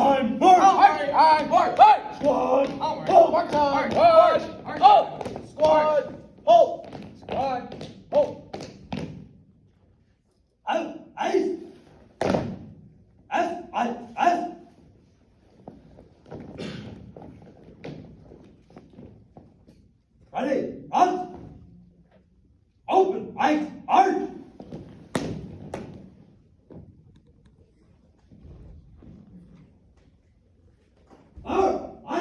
time, march! March! Squad, March! hold! March on! March! March! Hold! Squad, hold! Squad! Hold! Ice! Ice! Ready, run! Open, ice, arch!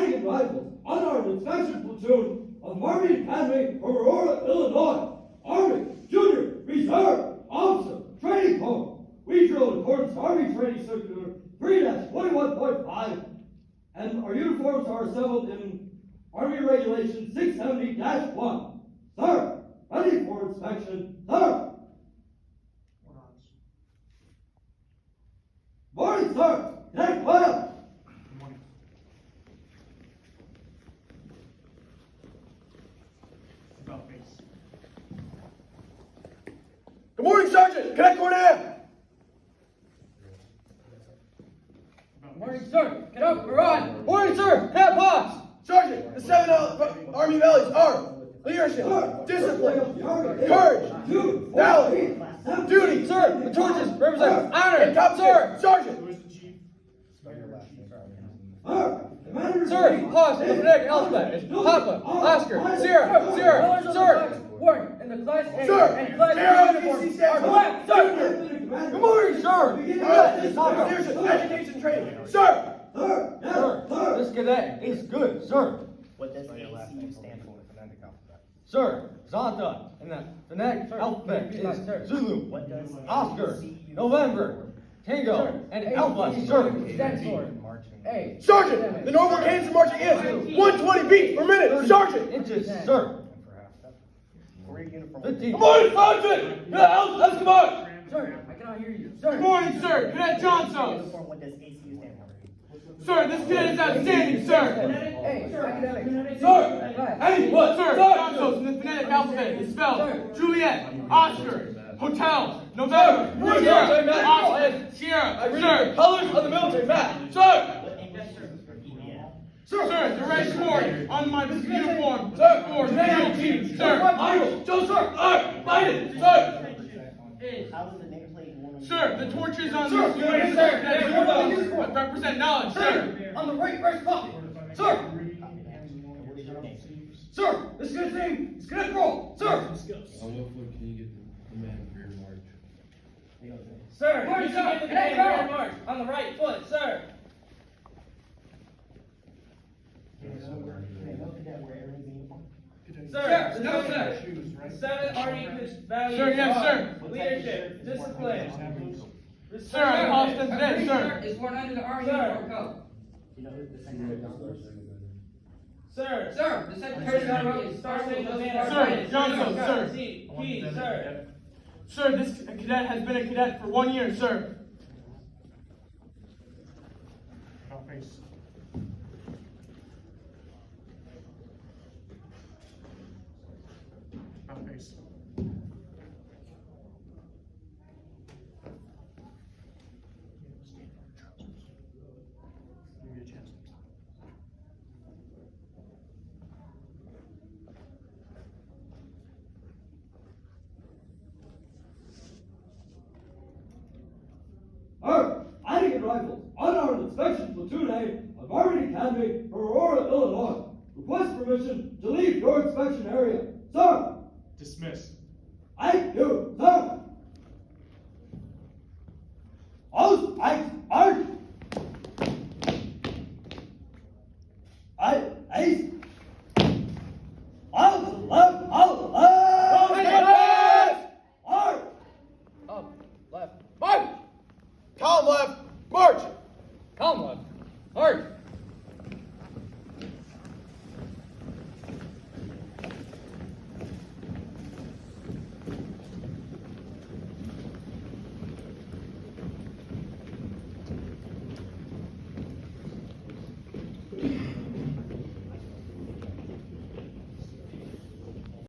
Flannigan Rifle, Unarmed Inspection Platoon of Marmion Flannigan Rifle Drill, Illinois, Army Junior Reserve Officer Training Corps. We drill in accordance with Army Training Circular 3-21.5, and our uniforms are assembled in Army Regulation 670-1. Sir, ready for inspection, sir. Morning, sir. Cadet Quail. Good morning, Sergeant! Cadet Cornet! Morning, sir! Get up, we're on! Morning, sir! Cadet Pops! Sergeant, the 7 Army values are leadership, discipline, courage, valor, duty, sir! The torches represent honor and top, sir! Sergeant! Sir, pause in the phonetic alphabet. It's Papa, Oscar, Sierra, Sierra, sir! Warning, in the class A Sir, and class Sierra, B uniforms sir. are black, sir! Good morning, sir! This is leadership, education training. Sir! Sir, this cadet is good, sir. What does ACU stand for? Phonetic alphabet. Sir, Zonta in the phonetic alphabet is Zulu, What does Oscar, ACU November, Tango, Sir, and A, Alpha, B, sir. stands for A. Sergeant, the normal cadence for marching is 120 beats per minute. Sergeant! Inches, sir. For your uniform? 15. Good morning, Sergeant! Let's come on! Sir, I cannot hear you. Sir. Good morning, sir. Cadet Johnson. Uniform, what does ACU stand for? Sir, this cadet is outstanding, sir. A, academic. Sir! Hey, what? Sir, Johnson in the phonetic alphabet is spelled Juliet, Oscar, Hotel, November, Military Sierra, map. Oscar, Sierra, sir. Colors of the military map. Sir! What English service for EBN? Sir, the red sword on my uniform. Sir! For the team, sir. Idle! Joe, sir! Light it! Sir! How does the nameplate warn? Sir, the torches on Sir, this uniform sir, that represent knowledge, sir. On the right breast pocket! Sir! And what is your name? Sir! This is Cadet's name is Cadet Roll! Sir! On what foot can you get the man for your march? Sir, March, you sir. should get the Cadet command Roll. march on the right foot, sir. No cadet wear Airman's uniform? Sir, No, the sir. 7 Army values Sir, yes, are sir. leadership, discipline. Sir, I'm Austin today, sir. Is sworn under the Army Sir. Uniform Code. You know who the secretary of Sir, Sir, the Secretary of the Army is Sergeant Sergeant Commander Sir, Sergeant Johnson, Sergeant sir. Key, sir. Sir, this cadet has been a cadet for 1 year, sir. Flannigan Rifle, Unarmed Inspection Platoon A of Marmion Academy for Aurora, Illinois. Request permission to leave your inspection area. Sir! Dismiss. Thank you, sir! All right, march!